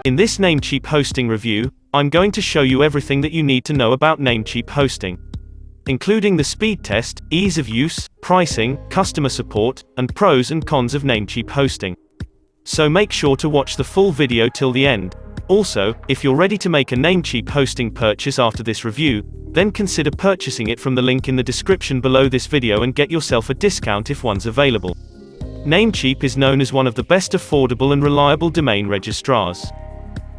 In this Namecheap Hosting review, I'm going to show you everything that you need to know about Namecheap Hosting, including the speed test, ease of use, pricing, customer support, and pros and cons of Namecheap Hosting. So make sure to watch the full video till the end. Also, if you're ready to make a Namecheap Hosting purchase after this review, then consider purchasing it from the link in the description below this video and get yourself a discount if one's available. Namecheap is known as one of the best affordable and reliable domain registrars.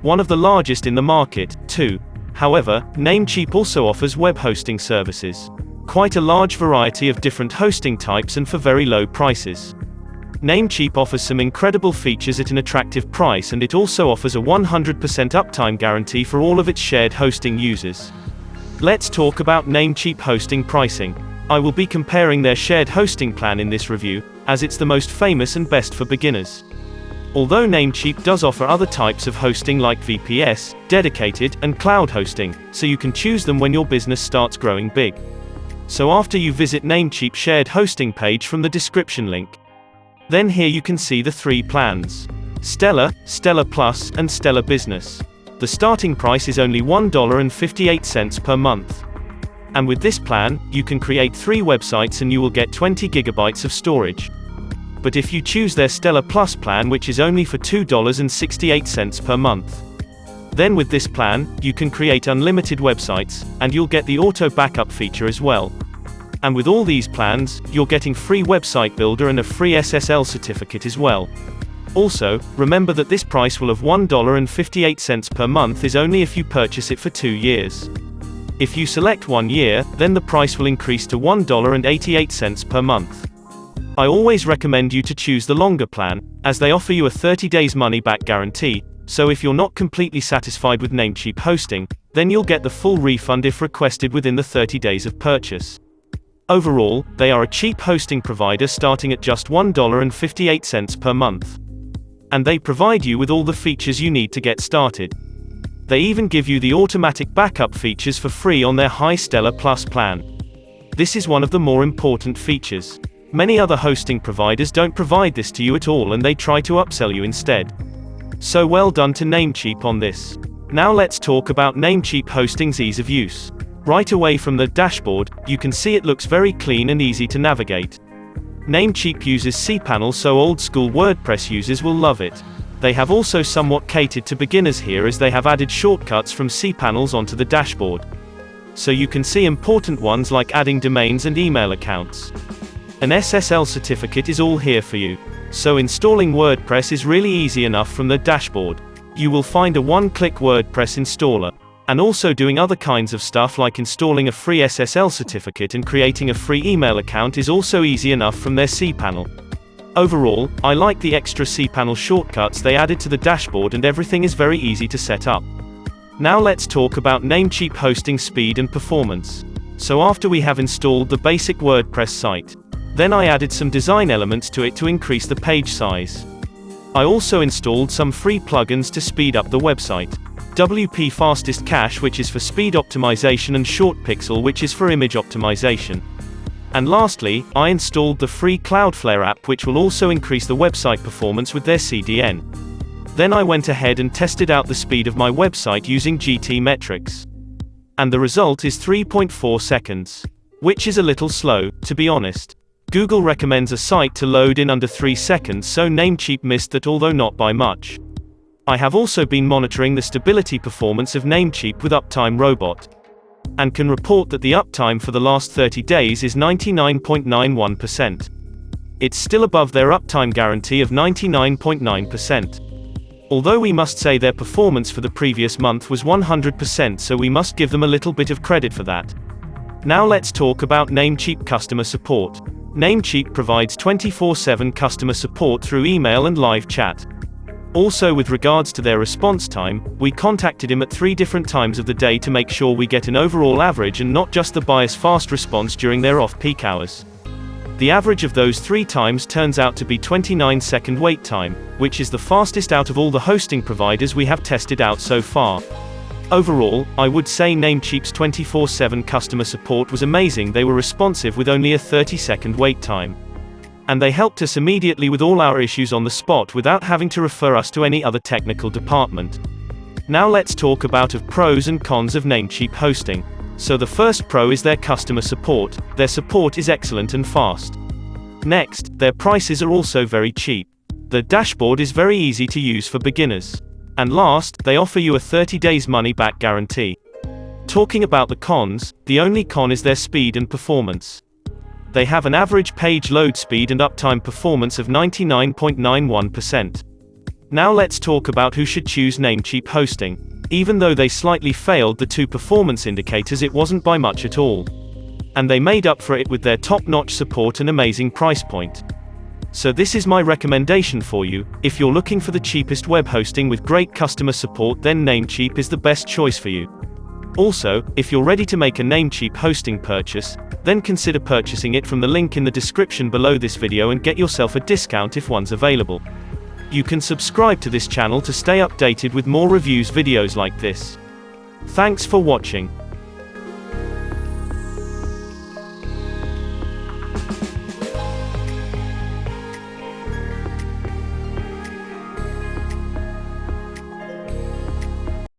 One of the largest in the market, too. However, Namecheap also offers web hosting services. Quite a large variety of different hosting types and for very low prices. Namecheap offers some incredible features at an attractive price, and it also offers a 100% uptime guarantee for all of its shared hosting users. Let's talk about Namecheap Hosting pricing. I will be comparing their shared hosting plan in this review, as it's the most famous and best for beginners. Although Namecheap does offer other types of hosting like VPS, dedicated, and cloud hosting, so you can choose them when your business starts growing big. So after you visit Namecheap shared hosting page from the description link, then here you can see the three plans: Stellar, Stellar Plus, and Stellar Business. The starting price is only $1.58 per month. And with this plan, you can create 3 websites and you will get 20 gigabytes of storage. But if you choose their Stellar Plus plan, which is only for $2.68 per month, then with this plan, you can create unlimited websites, and you'll get the auto backup feature as well. And with all these plans, you're getting free website builder and a free SSL certificate as well. Also, remember that this price will of $1.58 per month is only if you purchase it for 2 years. If you select 1 year, then the price will increase to $1.88 per month. I always recommend you to choose the longer plan, as they offer you a 30 days money-back guarantee, so if you're not completely satisfied with Namecheap Hosting, then you'll get the full refund if requested within the 30 days of purchase. Overall, they are a cheap hosting provider starting at just $1.58 per month. And they provide you with all the features you need to get started. They even give you the automatic backup features for free on their high Stellar Plus plan. This is one of the more important features. Many other hosting providers don't provide this to you at all, and they try to upsell you instead. So well done to Namecheap on this. Now let's talk about Namecheap Hosting's ease of use. Right away from the dashboard, you can see it looks very clean and easy to navigate. Namecheap uses cPanel, so old-school WordPress users will love it. They have also somewhat catered to beginners here, as they have added shortcuts from cPanels onto the dashboard. So you can see important ones like adding domains and email accounts. An SSL certificate is all here for you. So installing WordPress is really easy enough from the dashboard. You will find a one-click WordPress installer. And also doing other kinds of stuff like installing a free SSL certificate and creating a free email account is also easy enough from their cPanel. Overall, I like the extra cPanel shortcuts they added to the dashboard, and everything is very easy to set up. Now let's talk about Namecheap Hosting speed and performance. So after we have installed the basic WordPress site, then I added some design elements to it to increase the page size. I also installed some free plugins to speed up the website. WP Fastest Cache, which is for speed optimization, and Short Pixel, which is for image optimization. And lastly, I installed the free Cloudflare app, which will also increase the website performance with their CDN. Then I went ahead and tested out the speed of my website using GT metrics. And the result is 3.4 seconds. Which is a little slow, to be honest. Google recommends a site to load in under 3 seconds, so Namecheap missed that, although not by much. I have also been monitoring the stability performance of Namecheap with Uptime Robot, and can report that the uptime for the last 30 days is 99.91%. It's still above their uptime guarantee of 99.9%. Although we must say their performance for the previous month was 100%, so we must give them a little bit of credit for that. Now let's talk about Namecheap customer support. Namecheap provides 24/7 customer support through email and live chat. Also, with regards to their response time, we contacted him at 3 different times of the day to make sure we get an overall average and not just the bias fast response during their off-peak hours. The average of those 3 times turns out to be 29-second wait time, which is the fastest out of all the hosting providers we have tested out so far. Overall, I would say Namecheap's 24/7 customer support was amazing. They were responsive with only a 30-second wait time. And they helped us immediately with all our issues on the spot without having to refer us to any other technical department. Now let's talk about the pros and cons of Namecheap Hosting. So the first pro is their customer support. Their support is excellent and fast. Next, their prices are also very cheap. The dashboard is very easy to use for beginners. And last, they offer you a 30 days money-back guarantee. Talking about the cons, the only con is their speed and performance. They have an average page load speed and uptime performance of 99.91%. Now let's talk about who should choose Namecheap Hosting. Even though they slightly failed the two performance indicators, it wasn't by much at all. And they made up for it with their top-notch support and amazing price point. So this is my recommendation for you. If you're looking for the cheapest web hosting with great customer support, then Namecheap is the best choice for you. Also, if you're ready to make a Namecheap hosting purchase, then consider purchasing it from the link in the description below this video and get yourself a discount if one's available. You can subscribe to this channel to stay updated with more reviews videos like this. Thanks for watching.